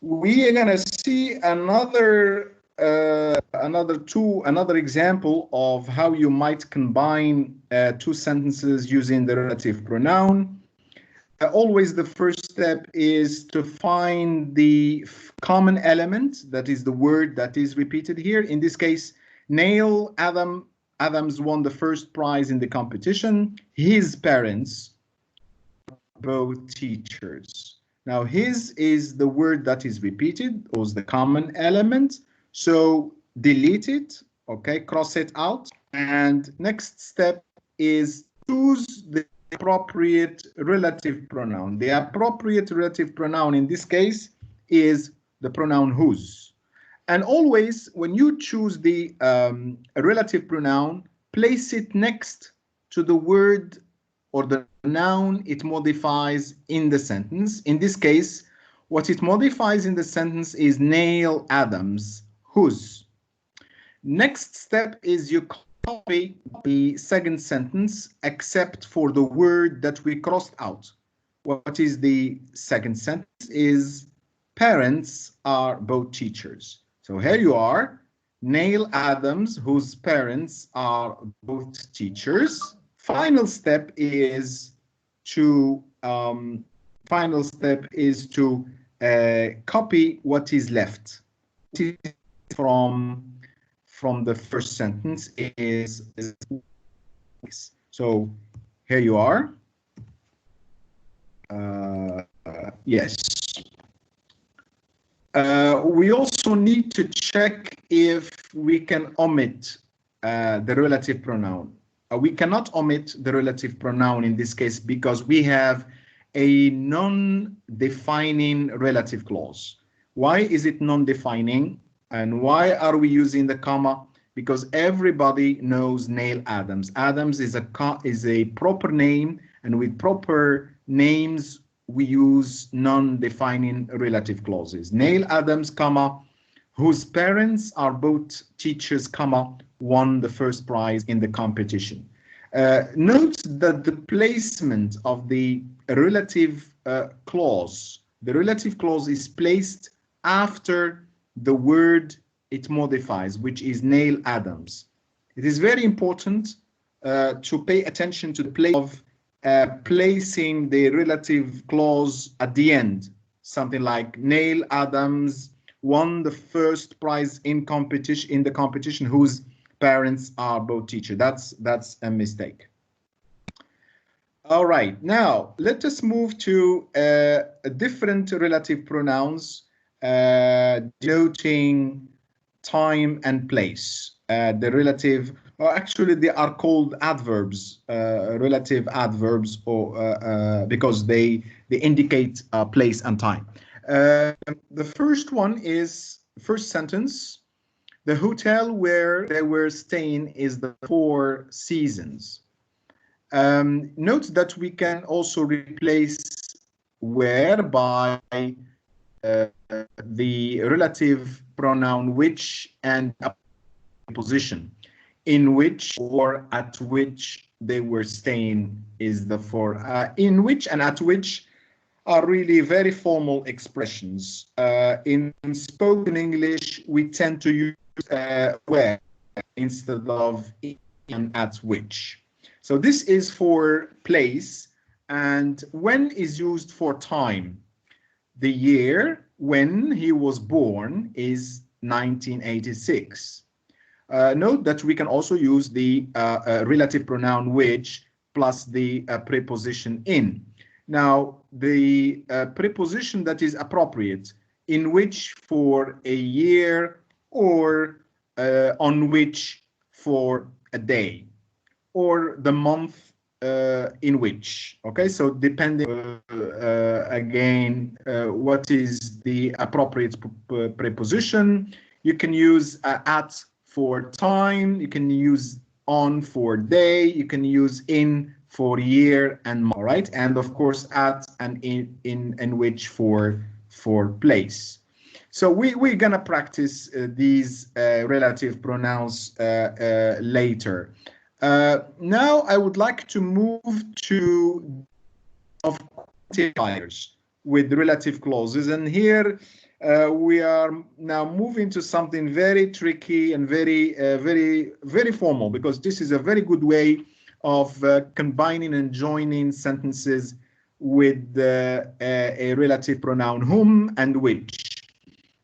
we are gonna see another example of how you might combine two sentences using the relative pronoun. Always the first step is to find the common element, that is the word that is repeated here. In this case, Adams won the first prize in the competition. His parents, both teachers. Now, his is the word that is repeated, was the common element. So delete it, okay, cross it out. And next step is choose the appropriate relative pronoun. The appropriate relative pronoun in this case is the pronoun whose. And always, when you choose the relative pronoun, place it next to the word or the noun it modifies in the sentence. In this case, what it modifies in the sentence is Neil Adams, whose. Next step is you copy the second sentence except for the word that we crossed out. What is the second sentence is parents are both teachers. So here you are, Neil Adams, whose parents are both teachers. Final step is to copy what is left. From the first sentence is so here you are. Yes. We also need to check if we can omit the relative pronoun. We cannot omit the relative pronoun in this case because we have a non-defining relative clause. Why is it non-defining? And why are we using the comma? Because everybody knows Neil Adams. Adams is a proper name, and with proper names, we use non-defining relative clauses. Neil Adams, comma, whose parents are both teachers, comma, won the first prize in the competition. Note that the placement of the relative clause, the relative clause is placed after the word it modifies, which is Neil Adams. It is very important to pay attention to the place of placing the relative clause at the end, something like Neil Adams won the first prize in the competition whose parents are both teachers. That's a mistake. All right, now let us move to different relative pronouns denoting time and place. The relative, or actually they are called adverbs, relative adverbs, or because they indicate place and time. The first one is first sentence. The hotel where they were staying is the Four Seasons. Note that we can also replace where by the relative pronoun which and a position. In which or at which they were staying is the for. In which and at which are really very formal expressions. In spoken English, we tend to use where instead of in and at which. So this is for place, and when is used for time. The year when he was born is 1986. Note that we can also use the relative pronoun which plus the preposition in. Now, the preposition that is appropriate, in which for a year or on which for a day, or the month in which. Okay, so depending again what is the appropriate preposition, you can use at for time, you can use on for day, you can use in for year and month, right? And of course at and in and which for place. So we're gonna practice these relative pronouns later. Now I would like to move to of quantifiers with relative clauses, and here We are now moving to something very tricky and very formal, because this is a very good way of combining and joining sentences with a relative pronoun whom and which.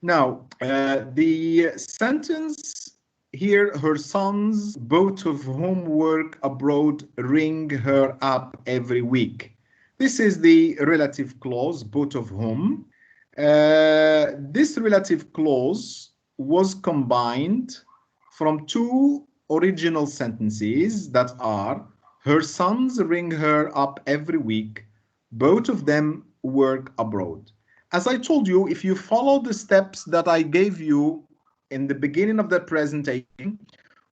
Now, the sentence here, her sons, both of whom work abroad, ring her up every week. This is the relative clause, both of whom. This relative clause was combined from two original sentences that are, her sons ring her up every week, both of them work abroad. As I told you, if you follow the steps that I gave you in the beginning of the presentation,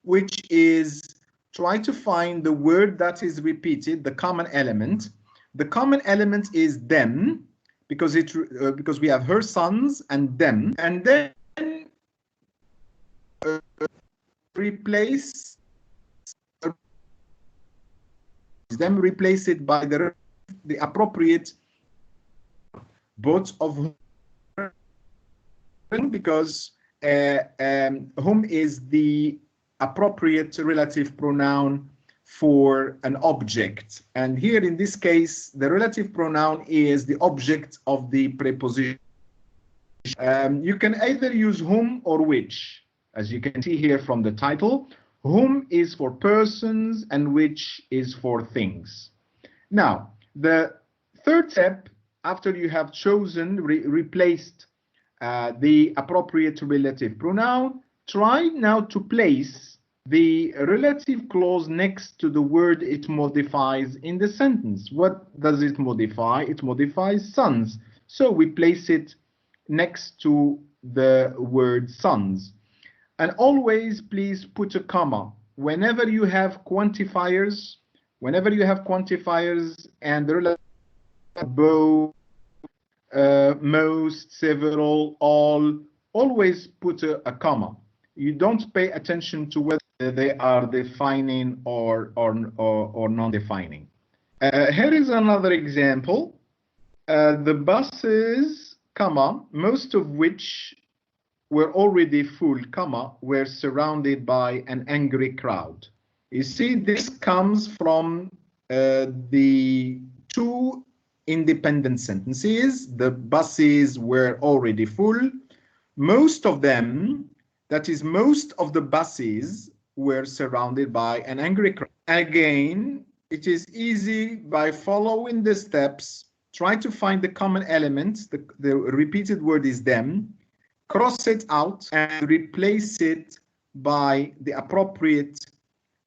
which is try to find the word that is repeated, the common element. The common element is them, because we have her sons and them, and then replace it by the appropriate, both of whom, because whom is the appropriate relative pronoun for an object. And here in this case, the relative pronoun is the object of the preposition. You can either use whom or which. As you can see here from the title, whom is for persons and which is for things. Now, the third step, after you have chosen, replaced the appropriate relative pronoun, try now to place the relative clause next to the word it modifies in the sentence. What does it modify? It modifies sons. So we place it next to the word sons. And always please put a comma. Whenever you have quantifiers, and the relative both, most, several, all, always put a comma. You don't pay attention to whether they are defining or non-defining. Here is another example. The buses, comma, most of which were already full, comma, were surrounded by an angry crowd. You see, this comes from the two independent sentences. The buses were already full. Most of them, that is, most of the buses were surrounded by an angry crowd. Again, it is easy by following the steps. Try to find the common element. The repeated word is them. Cross it out and replace it by the appropriate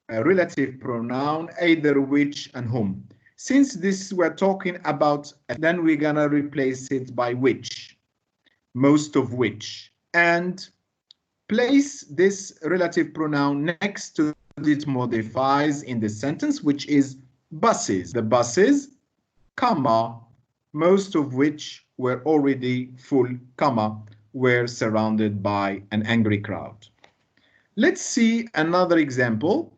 relative pronoun, either which and whom. Since this we're talking about, then we're gonna replace it by which, most of which, and place this relative pronoun next to it modifies in the sentence, which is buses. The buses, comma, most of which were already full, comma, were surrounded by an angry crowd. Let's see another example.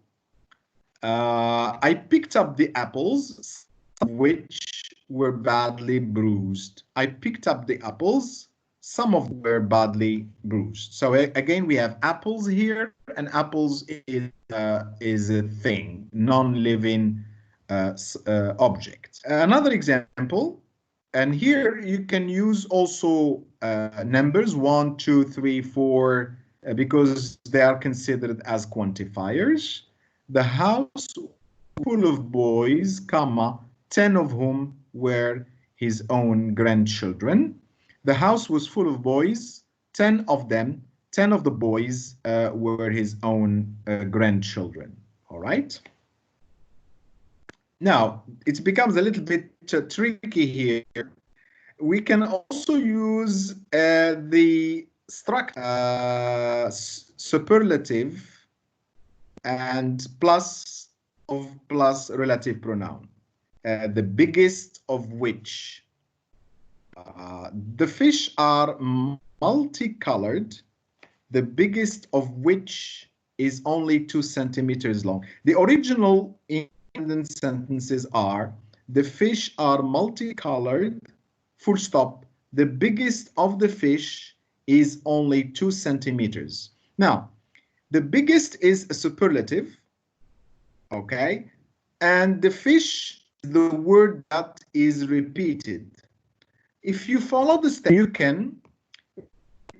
I picked up the apples, some of which were badly bruised. I picked up the apples, some of them were badly bruised. So again, we have apples here, and apples is a thing, non-living object. Another example, and here you can use also numbers 1, 2, 3, 4, because they are considered as quantifiers. The house full of boys, comma, 10 of whom were his own grandchildren. The house was full of boys, 10 of them, 10 of the boys were his own grandchildren. All right. Now, it becomes a little bit tricky here. We can also use the structure superlative and plus relative pronoun. The biggest of which. The fish are multicolored, the biggest of which is only 2 centimeters long. The original independent sentences are, the fish are multicolored, full stop. The biggest of the fish is only 2 centimeters. Now, the biggest is a superlative, okay? And the fish, the word that is repeated. If you follow the step, you can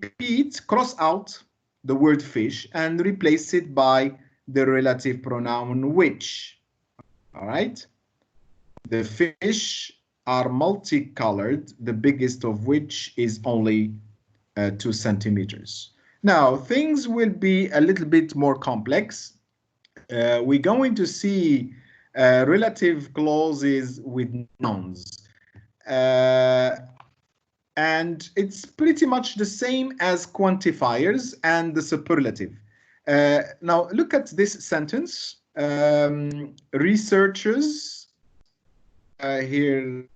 repeat, cross out the word fish and replace it by the relative pronoun which. All right? The fish are multicolored, the biggest of which is only 2 centimeters. Now, things will be a little bit more complex. We're going to see relative clauses with nouns. And it's pretty much the same as quantifiers and the superlative. Now, look at this sentence. Researchers, here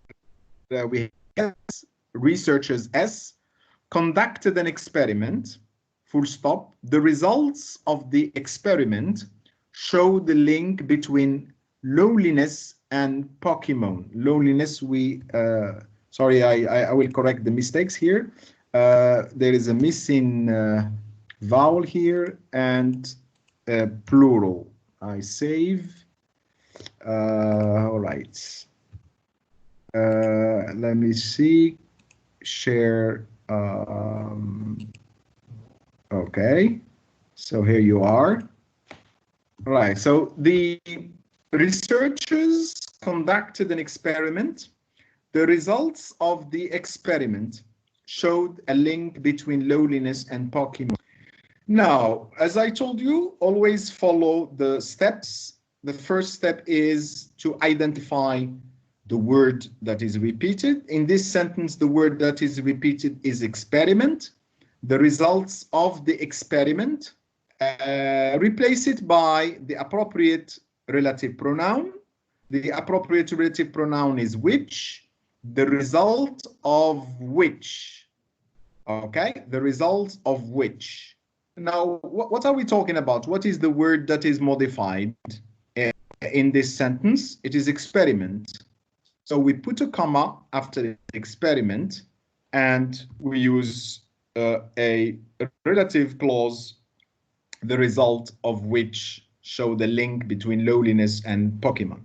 we have researchers S, conducted an experiment, full stop. The results of the experiment show the link between loneliness and Pokemon. Loneliness, sorry, I will correct the mistakes here. There is a missing vowel here and plural. I save. All right. Let me see. Share. Okay. So here you are. Right. So the researchers conducted an experiment. The results of the experiment showed a link between loneliness and Pokemon. Now, as I told you, always follow the steps. The first step is to identify the word that is repeated. In this sentence, the word that is repeated is experiment. The results of the experiment, replace it by the appropriate relative pronoun. The appropriate relative pronoun is which. The result of which, okay? The result of which. Now, what are we talking about? What is the word that is modified in this sentence? It is experiment. So we put a comma after the experiment, and we use a relative clause, the result of which show the link between loneliness and Pokemon.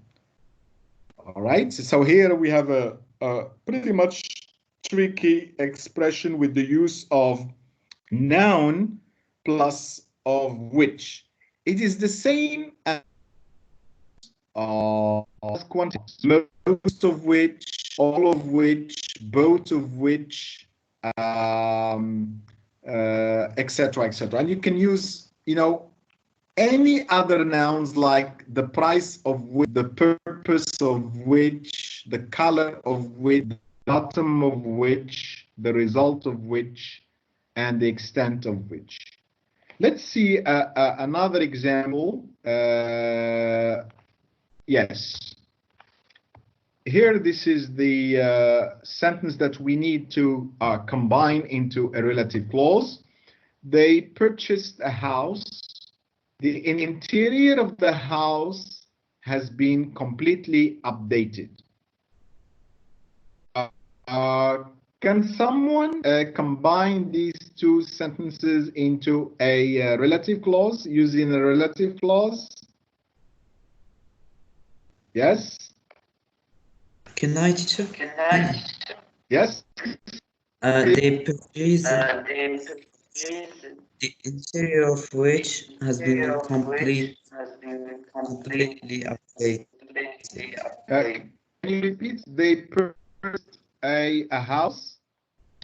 All right, so here we have a pretty much tricky expression with the use of noun plus of which. It is the same as quantity, most of which, all of which, both of which, etc., etc. And you can use, you know, any other nouns like the price of which, the purpose of which, the color of which, the bottom of which, the result of which, and the extent of which. Let's see another example. Yes. Here, this is the sentence that we need to combine into a relative clause. They purchased a house. The interior of the house has been completely updated. Can someone combine these two sentences into a relative clause using a relative clause? Yes? Can I, teacher? Yes? They purchased the interior of which has been completely updated. Can you repeat? They purchased a house?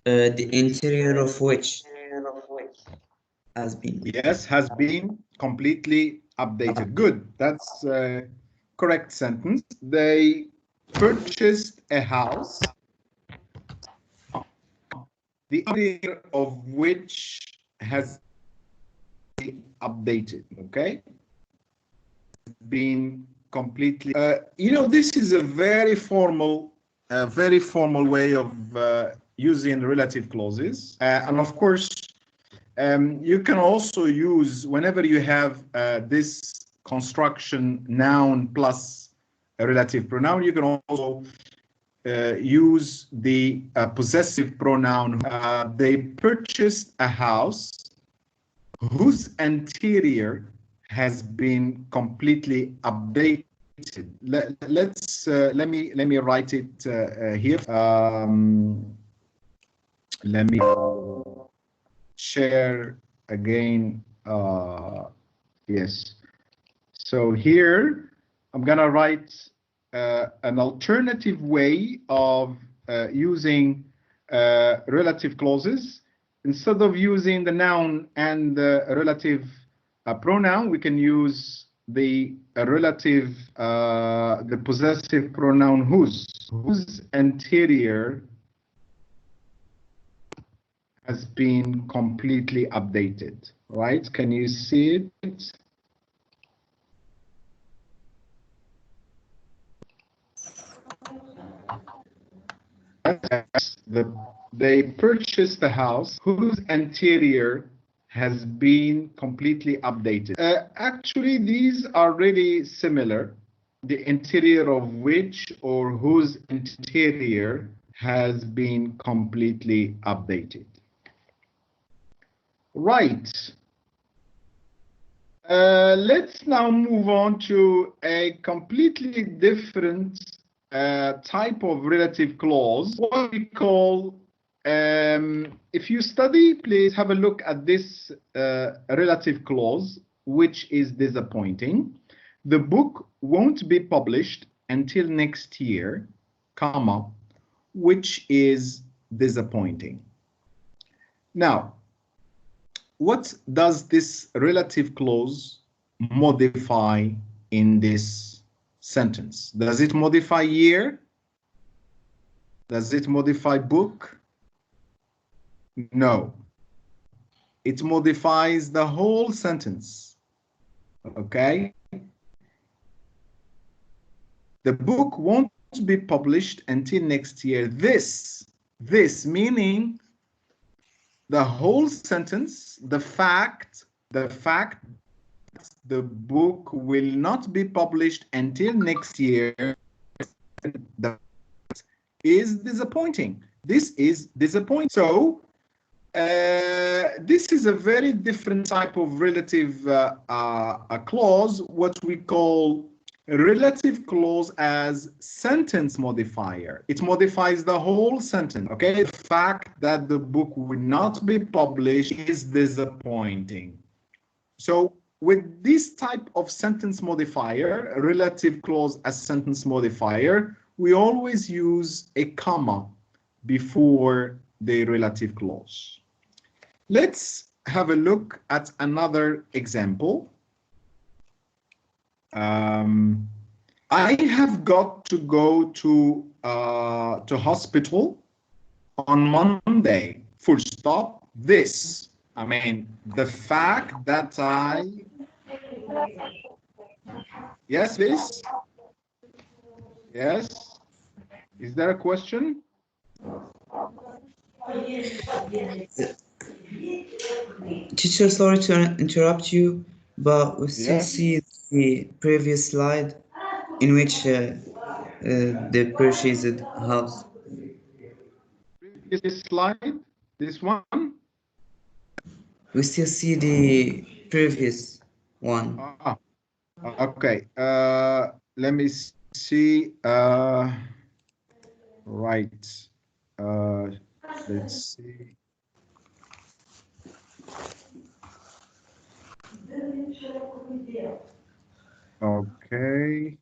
The interior of which has been. Yes, has been completely updated. Good. That's a correct sentence. They purchased a house, the interior of which has been updated. Okay, been completely. You know, this is a very formal way of using relative clauses, and of course, you can also use whenever you have this construction noun plus a relative pronoun. You can also use the possessive pronoun. They purchased a house whose interior has been completely updated. Let me write it here. Let me share again. Yes. So here I'm gonna write an alternative way of using relative clauses. Instead of using the noun and the relative pronoun, we can use the relative, the possessive pronoun whose interior has been completely updated, right? Can you see it? They purchased the house whose interior has been completely updated. Actually, these are really similar. The interior of which or whose interior has been completely updated. Right. Let's now move on to a completely different type of relative clause, what we call, if you study, please have a look at this relative clause, which is disappointing. The book won't be published until next year, comma, which is disappointing. Now, what does this relative clause modify in this sentence? Does it modify year? Does it modify book? No. It modifies the whole sentence. Okay? The book won't be published until next year. This meaning the whole sentence, the fact the book will not be published until next year is disappointing. This is disappointing. So this is a very different type of relative clause, what we call a relative clause as sentence modifier. It modifies the whole sentence, okay? The fact that the book will not be published is disappointing. So with this type of sentence modifier, a relative clause as sentence modifier, we always use a comma before the relative clause. Let's have a look at another example. I have got to go to hospital on Monday. Full stop. This. I mean, the fact that Yes, please. Yes. Is there a question? Teacher, sorry to interrupt you, but we still see the previous slide in which they purchased house. Previous slide, this one? We still see the previous one. Okay. Let me see. Right. Let's see. Okay.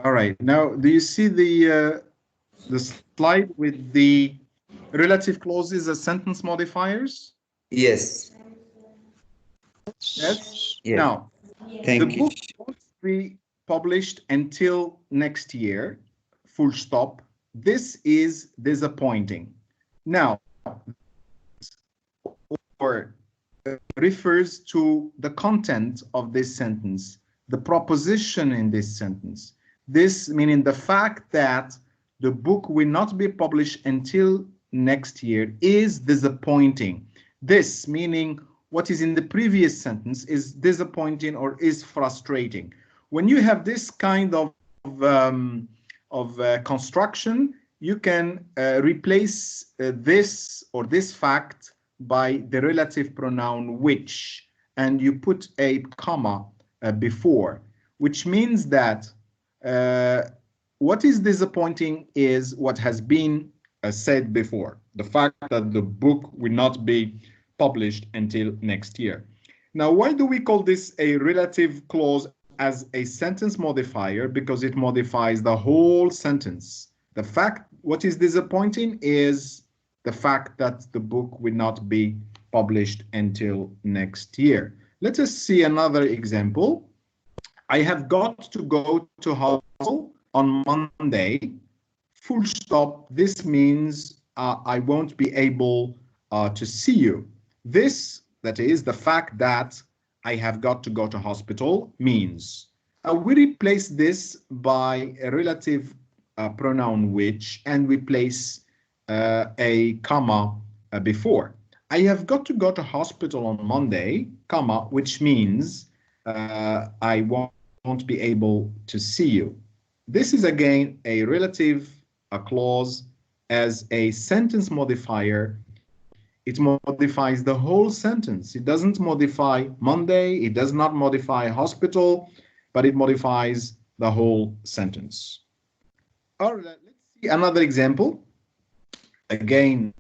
All right. Now, do you see the slide with the relative clauses as sentence modifiers? Yes. Yes. Yes. Now, Thank the you. book won't be published until next year. Full stop. This is disappointing. Now, or refers to the content of this sentence, the proposition in this sentence. This meaning the fact that the book will not be published until next year is disappointing. This meaning what is in the previous sentence is disappointing or is frustrating. When you have this kind of construction, you can replace this or this fact by the relative pronoun which, and you put a comma before, which means that what is disappointing is what has been said before, the fact that the book will not be published until next year. Now, why do we call this a relative clause as a sentence modifier? Because it modifies the whole sentence. The fact, what is disappointing is the fact that the book will not be published until next year. Let us see another example. I have got to go to hospital on Monday. Full stop. This means I won't be able to see you. This, that is, the fact that I have got to go to hospital means. We replace this by a relative pronoun which, and we place a comma before. I have got to go to hospital on Monday, comma, which means I won't be able to see you. This is again a relative clause as a sentence modifier. It modifies the whole sentence. It doesn't modify Monday, it does not modify hospital, but it modifies the whole sentence. All right, let's see another example. Again,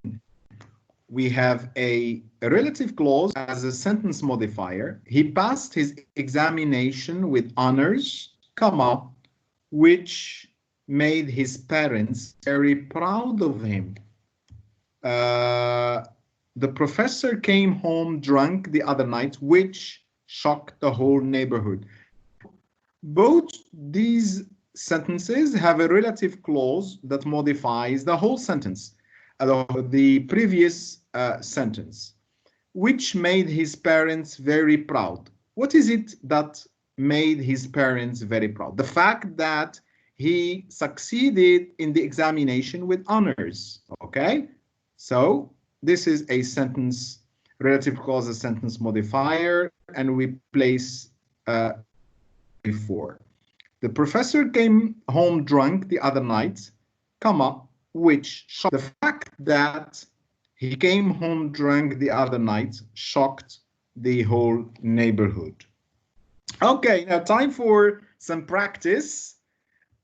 we have a relative clause as a sentence modifier. He passed his examination with honors, comma, which made his parents very proud of him. The professor came home drunk the other night, which shocked the whole neighborhood. Both these sentences have a relative clause that modifies the whole sentence, the previous sentence, which made his parents very proud. What is it that made his parents very proud? The fact that he succeeded in the examination with honors, okay? So this is a sentence, relative clause, a sentence modifier, and we place before. The professor came home drunk the other night, comma, which shocked. The fact that he came home drunk the other night shocked the whole neighborhood. Okay, now time for some practice.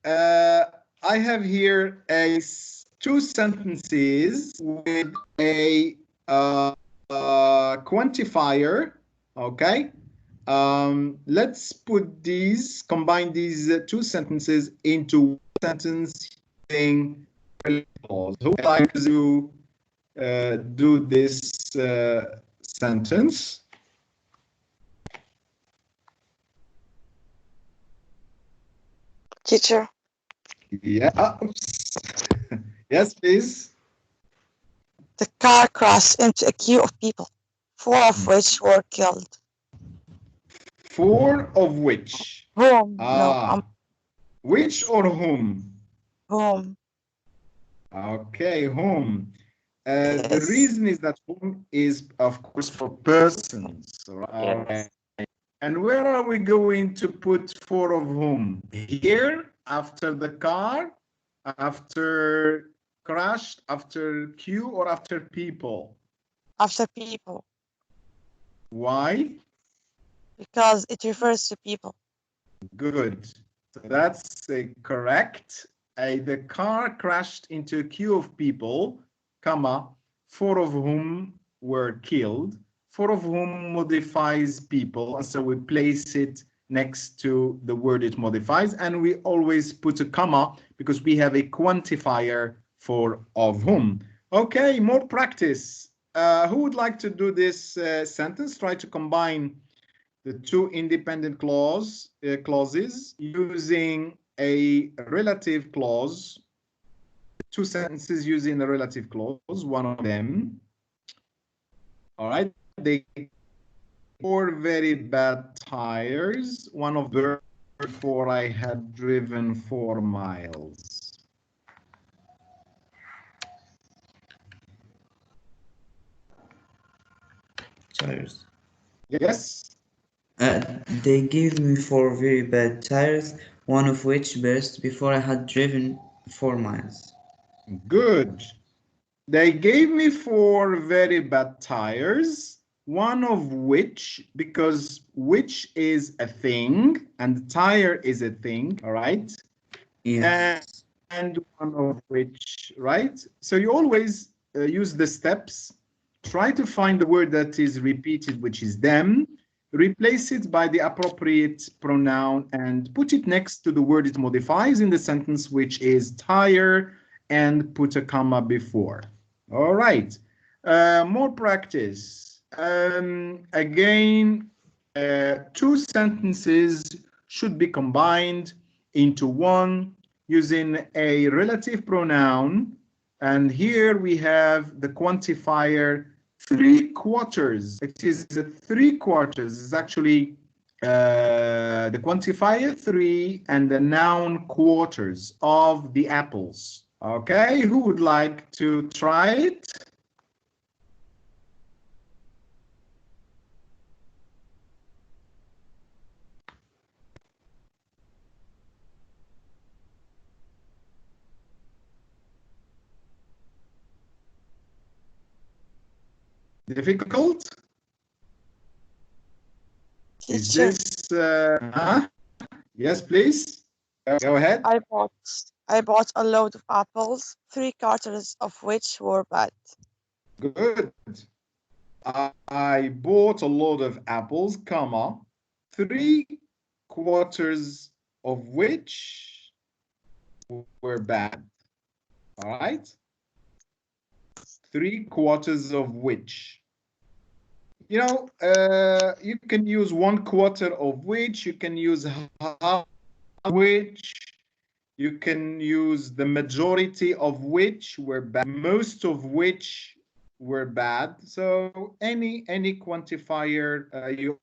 I have here two sentences with a quantifier, okay? Let's combine these two sentences into one sentence using clause. Who would like to do this sentence? Teacher. Yeah. Yes, please. The car crashed into a queue of people, 4 of which were killed. 4 of which? Whom? Which or whom? Whom. Okay, whom. Yes. The reason is that whom is, of course, for persons. Right? Yes. And where are we going to put 4 of whom? Here, after the car, after crashed, after queue, or after people? After people. Why? Because it refers to people. Good. So that's correct. The car crashed into a queue of people, comma, 4 of whom were killed. 4 of whom modifies people, and so we place it next to the word it modifies, and we always put a comma because we have a quantifier for of whom. Okay, more practice. Who would like to do this sentence? Try to combine the two independent clauses using a relative clause. 2 sentences using a relative clause, one of them. All right, they 4 very bad tires. One of them, before I had driven 4 miles. Tires. Yes. They gave me 4 very bad tires, one of which burst before I had driven 4 miles. Good. They gave me 4 very bad tires, one of which, because which is a thing and tire is a thing, all right? Yes. And one of which, right? So you always use the steps. Try to find the word that is repeated, which is them. Replace it by the appropriate pronoun and put it next to the word it modifies in the sentence, which is tire, and put a comma before. All right. More practice. Again, 2 sentences should be combined into one using a relative pronoun. And here we have the quantifier 3/4. It is 3/4. It's actually the quantifier 3 and the noun quarters of the apples. Okay, who would like to try it? Difficult? Is Teacher, this, yes, please, go ahead. I bought a load of apples, 3/4 of which were bad. Good. I bought a load of apples, comma, 3/4 of which were bad. All right? 3/4 of which. You know, you can use 1/4 of which, you can use half of which, you can use the majority of which were bad, most of which were bad. So any quantifier, you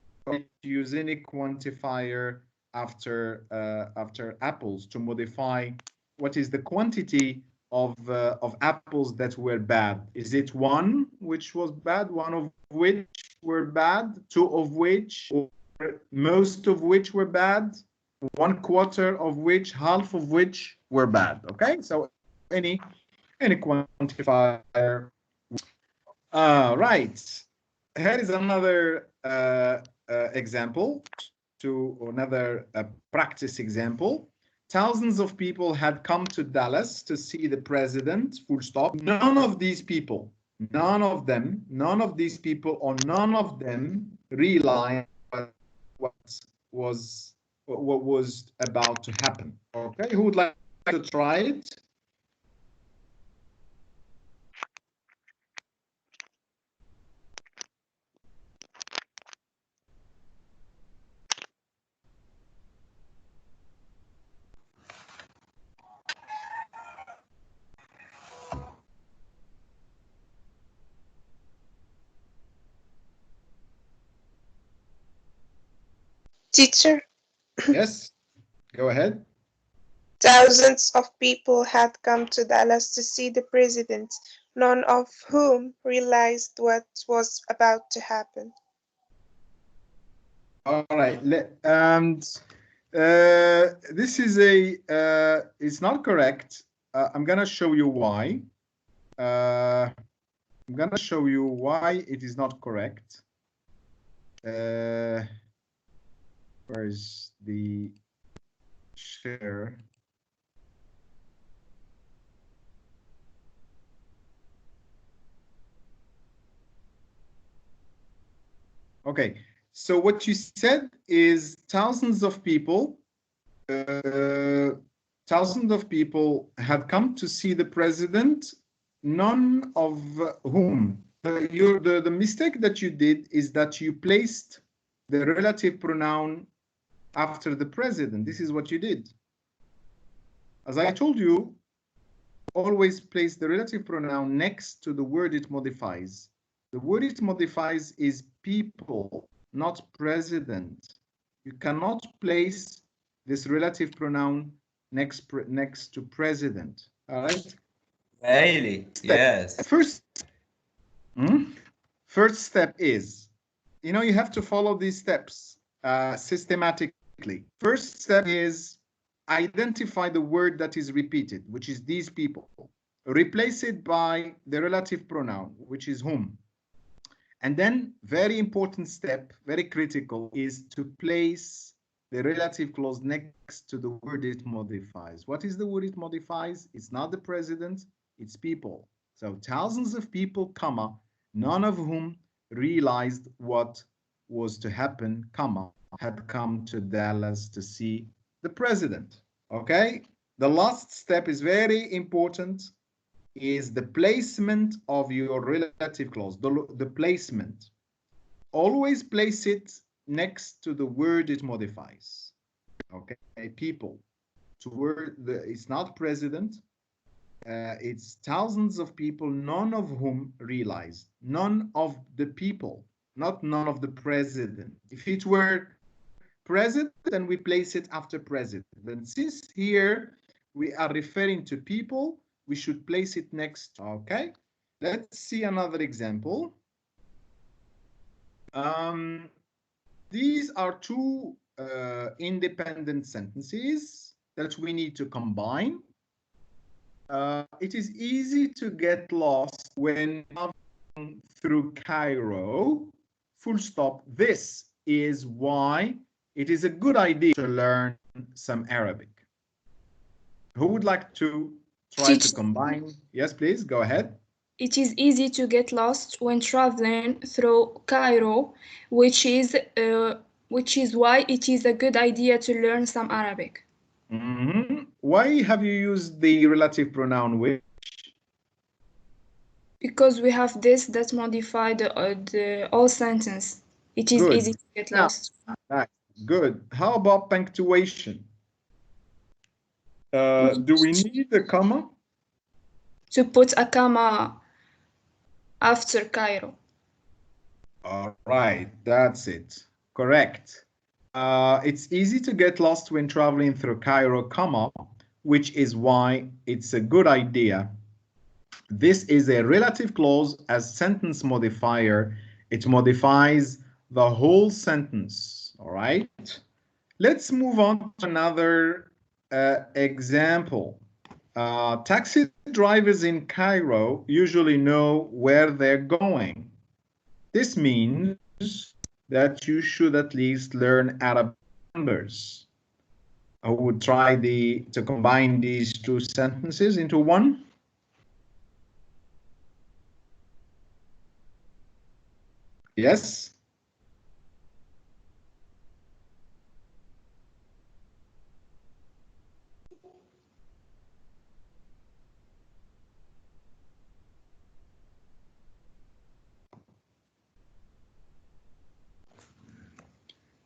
use any quantifier after apples to modify what is the quantity of apples that were bad. Is it 1 which was bad, 1 of which were bad, 2 of which, or most of which were bad, 1/4 of which, half of which were bad? Okay, so any quantifier. Right. Here is another example, to another practice example. Thousands of people had come to Dallas to see the president, full stop. None of these people, none of these people, or none of them realized what was about to happen. Okay, who would like to try it? Teacher, Yes, go ahead. thousands of people had come to Dallas to see the president, none of whom realized what was about to happen. All right. This is it's not correct. I'm gonna show you why. I'm gonna show you why it is not correct. Where is the share? Okay. So what you said is thousands of people have come to see the president, none of whom. The mistake that you did is that you placed the relative pronoun after the president. This is what you did. As I told you, always place the relative pronoun next to the word it modifies. The word it modifies is people, not president. You cannot place this relative pronoun next to president. All right. Really? Yes. First step is you have to follow these steps systematically. First step is identify the word that is repeated, which is these people. Replace it by the relative pronoun, which is whom. And then, very important step, very critical, is to place the relative clause next to the word it modifies. What is the word it modifies? It's not the president, it's people. So thousands of people, comma, none of whom realized what was to happen, comma, had come to Dallas to see the president. Okay? The last step is very important, is the placement of your relative clause, the placement. Always place it next to the word it modifies. Okay, people. It's not president. It's thousands of people, none of whom realized. None of the people, not none of the president. If it were president, then we place it after president. And since here we are referring to people, we should place it next. Okay, let's see another example. These are two independent sentences that we need to combine. It is easy to get lost when traveling through Cairo. Full stop. This is why it is a good idea to learn some Arabic. Who would like to try to combine? Yes, please, go ahead. It is easy to get lost when traveling through Cairo, which is why it is a good idea to learn some Arabic. Why have you used the relative pronoun which? Because we have this that modify the all sentence. It is easy to get lost. Good. How about punctuation? Do we need a comma? To put a comma after Cairo. All right, that's it. Correct. It's easy to get lost when traveling through Cairo, comma, which is why it's a good idea. This is a relative clause as sentence modifier. It modifies the whole sentence. All right. Let's move on to another example. Taxi drivers in Cairo usually know where they're going. This means that you should at least learn Arabic numbers. I would try to combine these two sentences into one. Yes?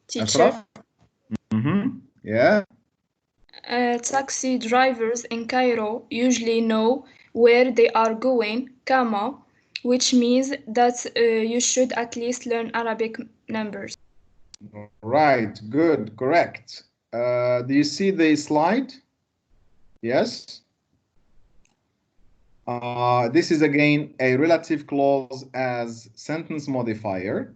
Teacher? Yeah. Taxi drivers in Cairo usually know where they are going, comma, which means that you should at least learn Arabic numbers. Right, good, correct. Do you see the slide? Yes. This is again a relative clause as sentence modifier.